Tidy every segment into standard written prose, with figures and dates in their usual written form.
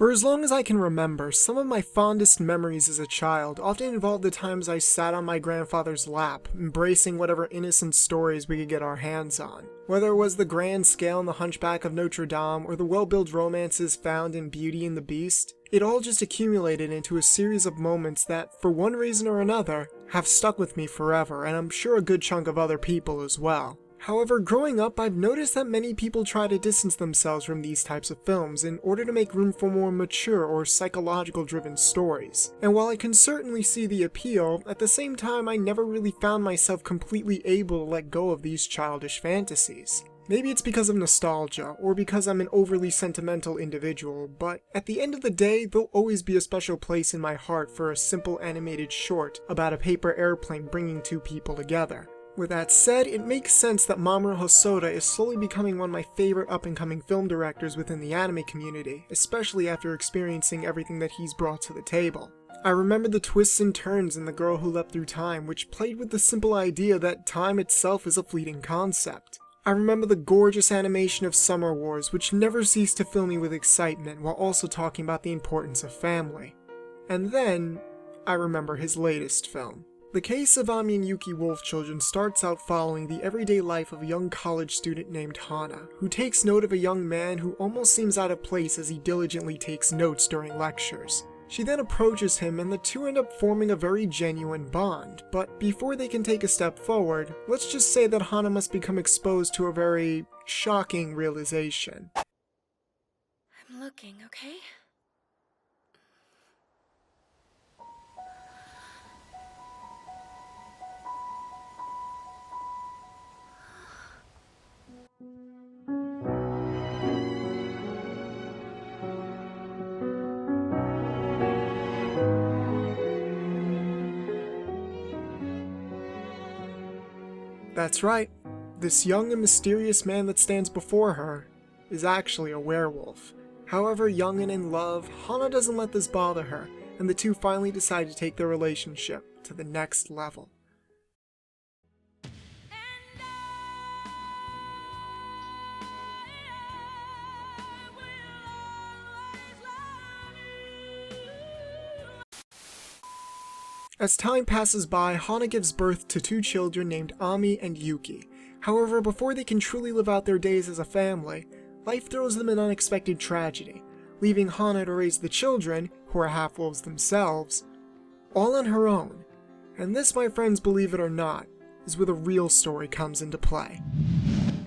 For as long as I can remember, some of my fondest memories as a child often involved the times I sat on my grandfather's lap, embracing whatever innocent stories we could get our hands on. Whether it was the grand scale in the Hunchback of Notre or the well-built romances found in Beauty and the Beast, it all just accumulated into a series of moments that, for one reason or another, have stuck with me forever, and I'm sure a good chunk of other people as well. However, growing up, I've noticed that many people try to distance themselves from these types of films in order to make room for more mature or psychological-driven stories. And while I can certainly see the appeal, at the same time I never really found myself completely able to let go of these childish fantasies. Maybe it's because of nostalgia, or because I'm an overly sentimental individual, but at the end of the day, there'll always be a special place in my heart for a simple animated short about a paper airplane bringing two people together. With that said, it makes sense that Mamoru Hosoda is slowly becoming one of my favorite up-and-coming film directors within the anime community, especially after experiencing everything that he's brought to the table. I remember the twists and turns in The Girl Who Leapt Through Time, which played with the simple idea that time itself is a fleeting concept. I remember the gorgeous animation of Summer Wars, which never ceased to fill me with excitement while also talking about the importance of family. And then, I remember his latest film. The case of Ami and Yuki wolf children starts out following the everyday life of a young college student named Hana, who takes note of a young man who almost seems out of place as he diligently takes notes during lectures. She then approaches him and the two end up forming a very genuine bond, but before they can take a step forward, let's just say that Hana must become exposed to a very shocking realization. I'm looking, okay? That's right, this young and mysterious man that stands before her is actually a werewolf. However, young and in love, Hana doesn't let this bother her, and the two finally decide to take their relationship to the next level. As time passes by, Hana gives birth to two children named Ami and Yuki. However, before they can truly live out their days as a family, life throws them an unexpected tragedy, leaving Hana to raise the children, who are half-wolves themselves, all on her own. And this, my friends, believe it or not, is where the real story comes into play.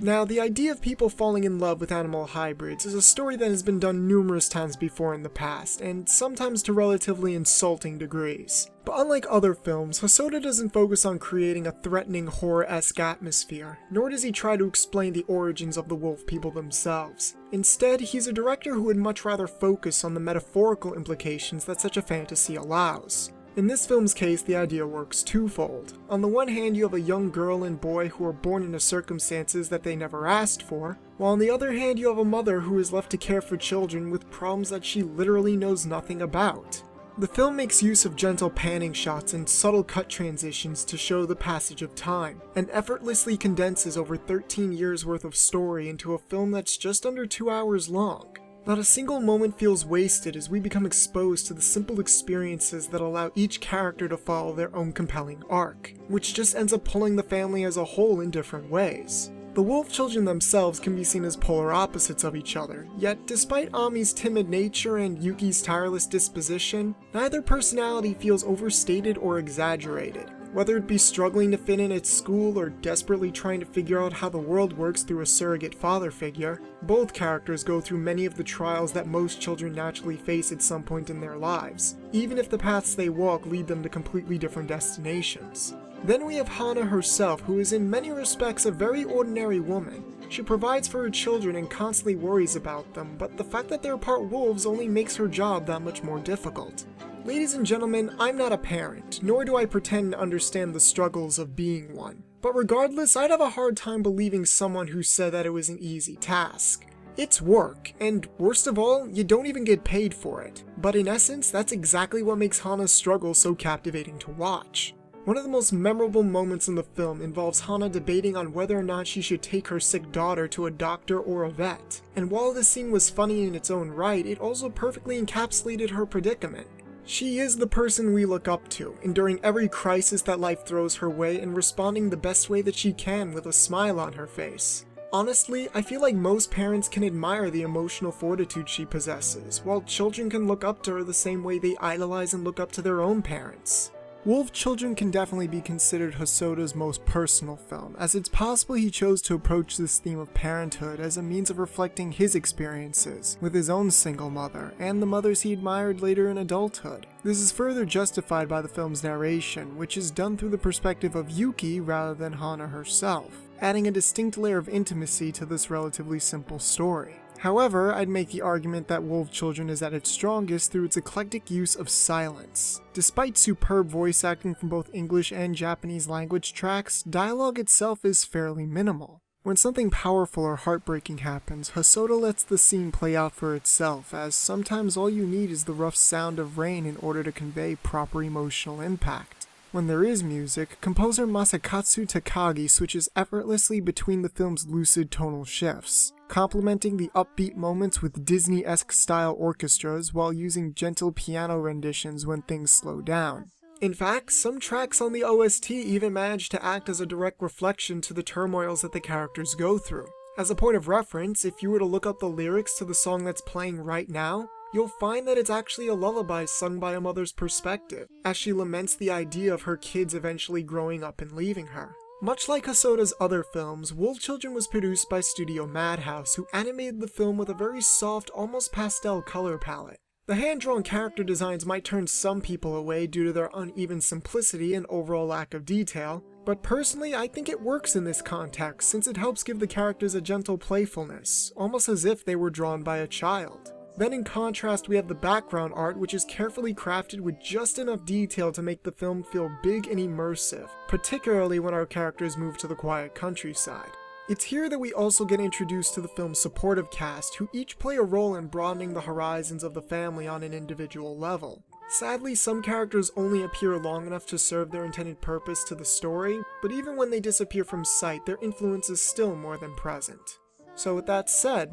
Now, the idea of people falling in love with animal hybrids is a story that has been done numerous times before in the past, and sometimes to relatively insulting degrees. But unlike other films, Hosoda doesn't focus on creating a threatening horror-esque atmosphere, nor does he try to explain the origins of the wolf people themselves. Instead, he's a director who would much rather focus on the metaphorical implications that such a fantasy allows. In this film's case, the idea works twofold. On the one hand, you have a young girl and boy who are born into circumstances that they never asked for, while on the other hand, you have a mother who is left to care for children with problems that she literally knows nothing about. The film makes use of gentle panning shots and subtle cut transitions to show the passage of time, and effortlessly condenses over 13 years worth of story into a film that's just under 2 hours long. Not a single moment feels wasted as we become exposed to the simple experiences that allow each character to follow their own compelling arc, which just ends up pulling the family as a whole in different ways. The wolf children themselves can be seen as polar opposites of each other, yet despite Ami's timid nature and Yuki's tireless disposition, neither personality feels overstated or exaggerated. Whether it be struggling to fit in at school or desperately trying to figure out how the world works through a surrogate father figure, both characters go through many of the trials that most children naturally face at some point in their lives, even if the paths they walk lead them to completely different destinations. Then we have Hana herself, who is in many respects a very ordinary woman. She provides for her children and constantly worries about them, but the fact that they're part wolves only makes her job that much more difficult. Ladies and gentlemen, I'm not a parent, nor do I pretend to understand the struggles of being one. But regardless, I'd have a hard time believing someone who said that it was an easy task. It's work, and worst of all, you don't even get paid for it. But in essence, that's exactly what makes Hana's struggle so captivating to watch. One of the most memorable moments in the film involves Hana debating on whether or not she should take her sick daughter to a doctor or a vet. And while this scene was funny in its own right, it also perfectly encapsulated her predicament. She is the person we look up to, enduring every crisis that life throws her way and responding the best way that she can with a smile on her face. Honestly, I feel like most parents can admire the emotional fortitude she possesses, while children can look up to her the same way they idolize and look up to their own parents. Wolf Children can definitely be considered Hosoda's most personal film, as it's possible he chose to approach this theme of parenthood as a means of reflecting his experiences with his own single mother, and the mothers he admired later in adulthood. This is further justified by the film's narration, which is done through the perspective of Yuki rather than Hana herself, adding a distinct layer of intimacy to this relatively simple story. However, I'd make the argument that Wolf Children is at its strongest through its eclectic use of silence. Despite superb voice acting from both English and Japanese language tracks, dialogue itself is fairly minimal. When something powerful or heartbreaking happens, Hosoda lets the scene play out for itself, as sometimes all you need is the rough sound of rain in order to convey proper emotional impact. When there is music, composer Masakatsu Takagi switches effortlessly between the film's lucid tonal shifts, complementing the upbeat moments with Disney-esque style orchestras while using gentle piano renditions when things slow down. In fact, some tracks on the OST even manage to act as a direct reflection to the turmoils that the characters go through. As a point of reference, if you were to look up the lyrics to the song that's playing right now, you'll find that it's actually a lullaby sung by a mother's perspective, as she laments the idea of her kids eventually growing up and leaving her. Much like Hosoda's other films, Wolf Children was produced by Studio Madhouse, who animated the film with a very soft, almost pastel color palette. The hand-drawn character designs might turn some people away due to their uneven simplicity and overall lack of detail, but personally I think it works in this context since it helps give the characters a gentle playfulness, almost as if they were drawn by a child. Then in contrast we have the background art, which is carefully crafted with just enough detail to make the film feel big and immersive, particularly when our characters move to the quiet countryside. It's here that we also get introduced to the film's supportive cast, who each play a role in broadening the horizons of the family on an individual level. Sadly, some characters only appear long enough to serve their intended purpose to the story, but even when they disappear from sight, their influence is still more than present. So with that said,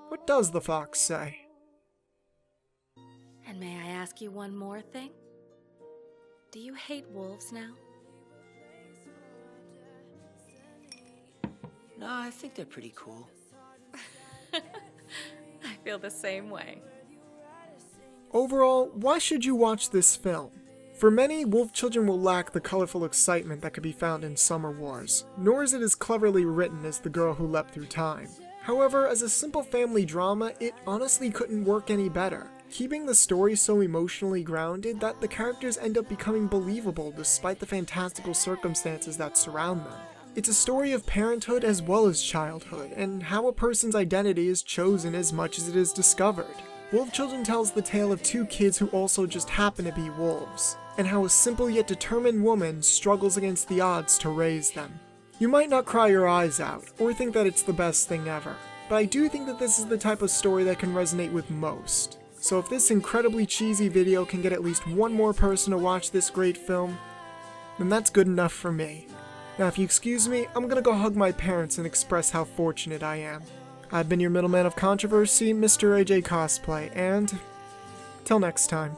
what does the fox say? And may I ask you one more thing? Do you hate wolves now? No, I think they're pretty cool. I feel the same way. Overall, why should you watch this film? For many, Wolf Children will lack the colorful excitement that could be found in Summer Wars, nor is it as cleverly written as The Girl Who Leapt Through Time. However, as a simple family drama, it honestly couldn't work any better, keeping the story so emotionally grounded that the characters end up becoming believable despite the fantastical circumstances that surround them. It's a story of parenthood as well as childhood, and how a person's identity is chosen as much as it is discovered. Wolf Children tells the tale of two kids who also just happen to be wolves, and how a simple yet determined woman struggles against the odds to raise them. You might not cry your eyes out, or think that it's the best thing ever, but I do think that this is the type of story that can resonate with most. So if this incredibly cheesy video can get at least one more person to watch this great film, then that's good enough for me. Now if you excuse me, I'm gonna go hug my parents and express how fortunate I am. I've been your middleman of controversy, Mr. AJ Cosplay, and till next time.